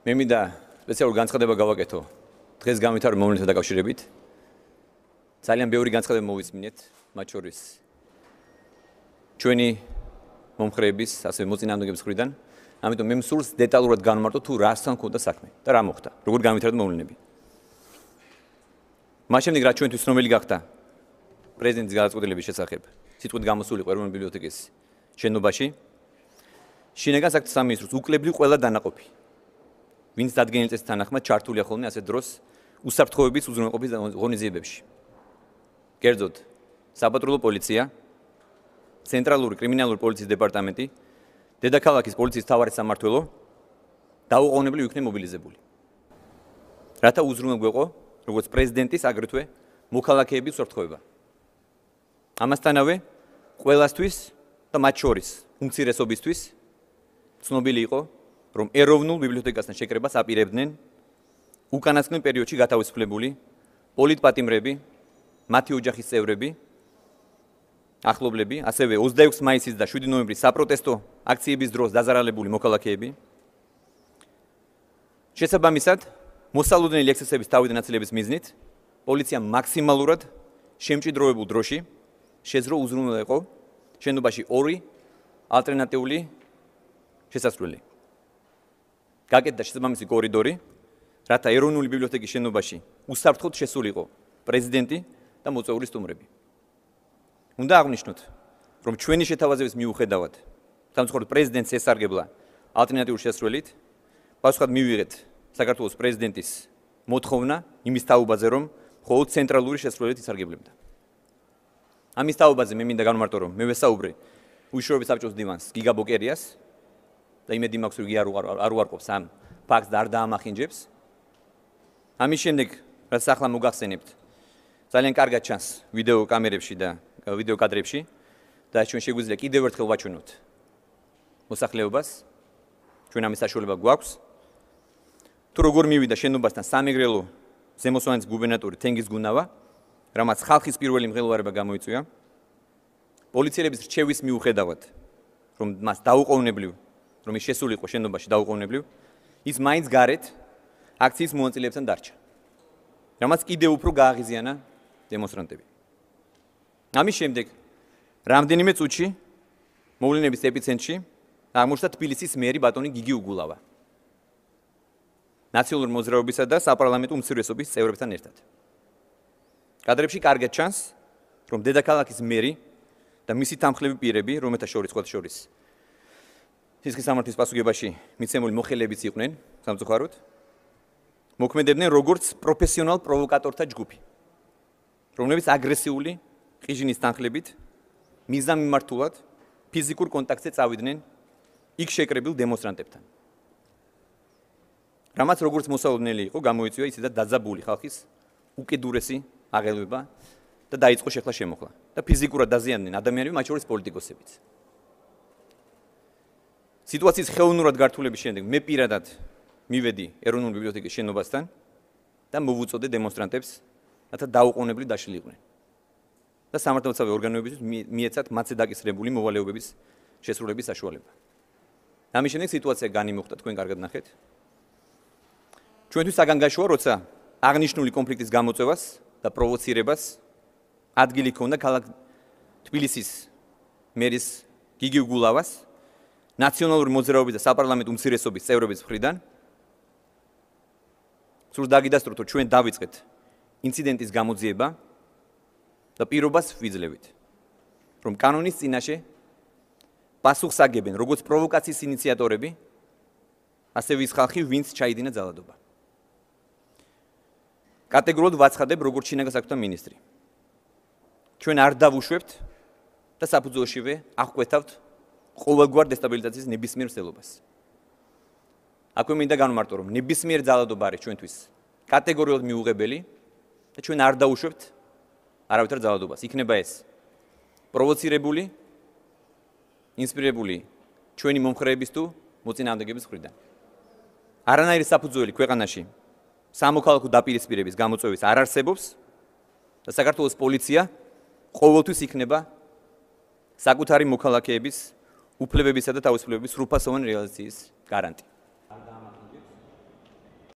მე მინდა სპეციალური განცხადება გავაკეთო დღეს გამვითარ მომენტთან დაკავშირებით. ძალიან ბევრი განცხადება მოვისმინეთ, მათ შორის ჩვენი მომხრეების, ასევე მოწინააღმდეგების მხრიდან. ამიტომ მე მსურს დეტალურად განმარტო თუ რასთან მქონდა საქმე და რა მოხდა, როგორ გამვითარდა მოვლენები. მას შემდეგ რაც ჩვენთვის ცნობილი გახდა პრეზიდენტის გადაწყვეტილების შესახებ, სიტყვით გამოსულიყო ეროვნული ბიბლიოთეკის შენობაში, შინაგან საქმეთა სამინისტროს უკლებლივ ყველა დანაყოფი, ვინც დადგენილი წესის თანახმად ჩართულია ხოლმე ასეთ დროს უსაფრთხოების უზრუნველყოფის ღონისძიებებში. კერძოდ, საპატრულო პოლიცია, ცენტრალური კრიმინალური პოლიციის დეპარტამენტი, დედაქალაქის პოლიციის მთავარი სამმართველო დაუყოვნებლივ იქნენ მობილიზებული. რათა უზრუნველყო გვეყო როგორც პრეზიდენტის, აგრეთვე მოქალაქეების უსაფრთხოება. ამასთანავე, ყველასთვის და მათ შორის უმცირესობისთვის ცნობილი იყო, რომ ეროვნულ ბიბლიოთეკასთან შეკრებას აპირებდნენ უკანასკნელ პერიოდში გათავისუფლებული პოლიტპატიმრები, მათი ოჯახის წევრები, ახლობლები, ასევე 26 მაისის და 7 ნოემბრის საპროტესტო აქციების დროს დაზარალებული მოქალაქეები. შესაბამისად, მოსალოდნელი ექსცესების თავიდან აცილების მიზნით, პოლიციამ მაქსიმალურად შემჭიდროებულ დროში შეძლო უზრუნველყო შენობაში 2 ალტერნატიული შესასვლელი. გაკეთდა შესაბამისი კორიდორი, რათა ეროვნული ბიბლიოთეკის შენობაში უსაფრთხოდ შესულიყო პრეზიდენტი და მოწვეული სტუმრები. უნდა აღვნიშნოთ, რომ ჩვენი შეთავაზების მიუხედავად, სამწუხაროდ პრეზიდენტს ესარგებლა ალტერნატიული შესასვლელით, პასუხად მივიღეთ საქართველოს პრეზიდენტის მოთხოვნა იმის თაობაზე, რომ მხოლოდ ცენტრალური შესასვლელით ისარგებლებდა. ამის თაობაზე მე მინდა განმარტო, რომ მე ვესაუბრე უშუალოდ საბჭოს დივანს გიგა ბოკერიას და იმედი მაქვს, რომ იგი არ უარყოფს ამ ფაქტს და არ დაამახინჯებს. ამის შემდეგ, რაც ახლა მოგახსენებთ, ძალიან კარგად ჩანს ვიდეო კამერებში და ვიდეო კადრებში და ჩვენ შეგვიძლია კიდევ ერთხელ ვაჩვენოთ მოსახლეობას. ჩვენ ამის საშუალება გვაქვს. თუ როგორ მივიდა შენობასთან სამეგრელო ზემოსვანეთის გუბერნატორი თენგიზ გუნავა, რამაც ხალხის პირველი მღელვარება გამოიწვია. პოლიციელების რჩევის მიუხედავად, რომ მას დაუყოვნებლივ, რომ ის შესულიყო შენობაში დაუყოვნებლივ, ის მაინც გარეთ აქციის მონაწილეებთან დარჩა. რამაც კიდევ უფრო გააღიზიანა დემონსტრანტები. ამის შემდეგ, რამდენიმე წუთში მოვლენების ეპიცენტრში აღმოჩნდა თბილისის მერი ბატონი გიგი უგულავა. ნაციონალური მოძრაობისა და საპარლამენტო უმცირესობის წევრებთან ერთად. კადრებში კარგად ჩანს, რომ დედაქალაქის მერი და მისი თანხლები პირები, რომელთა შორის სისხლის სამართლის პასუხებაში მიცემული მოხელეებიც იყვნენ, სამწუხაროდ, მოქმედებდნენ როგორც პროფესიონალ პროვოკატორთა ჯგუფი, რომლებიც აგრესიული ყიჟინის თანხლებით მიზანმიმართულად ფიზიკურ კონტაქტზე წავიდნენ იქ შეკრებილ დემონსტრანტებთან. რამაც როგორც მოსალოდნელი იყო, გამოიწვია ისედაც დაძაბული ხალხის უკიდურესი აღელვება და დაიწყო შეხლა შემოხლა და ფიზიკურად დაზიანდნენ ადამიანები, მათ შორის პოლიტიკოსებიც. სიტუაციის ხელოვნურად გართულების შემდეგ მე პირადად მივედი ეროვნული ბიბლიოთეკის შენობასთან და მოვუწოდე დემონსტრანტებს, რათა დაუყოვნებლივ დაშლილიყვნენ და სამართალმცავი ორგანოებისთვის მიეცათ მათზე დაკისრებული მოვალეობების შესრულების საშუალება. ამის შემდეგ სიტუაცია განიმოხდა, თქვენ კარგად ნახეთ. ჩვენთვის საგანგაშოა, როცა აღნიშნული კონფლიქტის გამოწვევას და პროვოცირებას ადგილი ჰქონდა ქალაქ თბილისის მერის გიგი უგულავას, ნაციონალური მოძრაობის და საპარლამენტო უმცირესობის წევრების მხრიდან. სურს დაგიდასტუროთ, რომ ჩვენ დავიწყეთ ინციდენტის გამოძიება და პირობას ვიძლევით, რომ კანონის წინაშე პასუხს აგებენ როგორც პროვოკაციის ინიციატორები, ასევე ის ხალხი, ვინც ჩაიდინა ძალადობა. კატეგორიულად ვაცხადებ როგორც შინაგან საქმეთა მინისტრი. ჩვენ არ დავუშვებთ და საფუძველშივე აღკვეთავთ ყოველგვარ დესტაბილიზაციის ნებისმიერ მსვლელობას. აქვე მინდა განვმარტო, რომ ნებისმიერ ძალადობა არის ჩვენთვის კატეგორიულად მიუღებელი და ჩვენ არ დავუშვებთ არავითარ ძალადობას. იქნება ეს პროვოცირებული, ინსპირირებული ჩვენი მომხრეების თუ მოწინააღმდეგების მხრიდან. არანაირი საფუძველი ქვეყანაში სამოქალაქო დაპირისპირების გამოწვევის არ არსებობს და საქართველოს პოლიცია ყოველთვის იქნება საკუთარი მოქალაქეების უფლებებისა და თავისუფლებების სრულფასოვანი რეალიზაციის გარანტი.